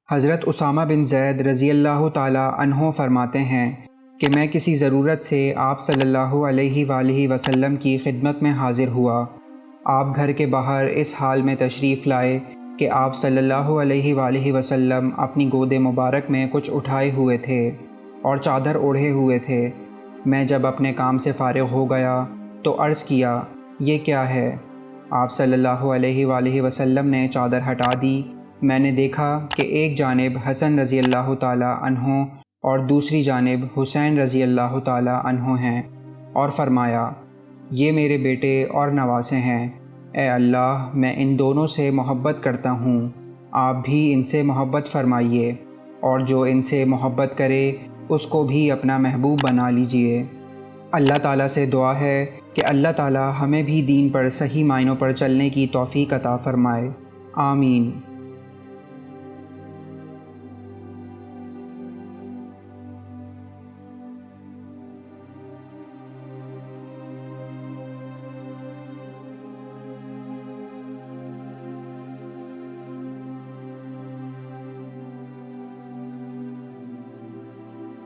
حضرت اسامہ بن زید رضی اللہ تعالی عنہ فرماتے ہیں کہ میں کسی ضرورت سے آپ صلی اللہ علیہ وآلہ وسلم کی خدمت میں حاضر ہوا۔ آپ گھر کے باہر اس حال میں تشریف لائے کہ آپ صلی اللہ علیہ وآلہ وسلم اپنی گود مبارک میں کچھ اٹھائے ہوئے تھے اور چادر اوڑھے ہوئے تھے۔ میں جب اپنے کام سے فارغ ہو گیا تو عرض کیا، یہ کیا ہے؟ آپ صلی اللہ علیہ وآلہ وسلم نے چادر ہٹا دی۔ میں نے دیکھا کہ ایک جانب حسن رضی اللہ تعالی عنہ اور دوسری جانب حسین رضی اللہ تعالی عنہ ہیں، اور فرمایا، یہ میرے بیٹے اور نواسے ہیں۔ اے اللہ، میں ان دونوں سے محبت کرتا ہوں، آپ بھی ان سے محبت فرمائیے، اور جو ان سے محبت کرے اس کو بھی اپنا محبوب بنا لیجئے۔ اللہ تعالیٰ سے دعا ہے کہ اللہ تعالیٰ ہمیں بھی دین پر صحیح معنوں پر چلنے کی توفیق عطا فرمائے۔ آمین۔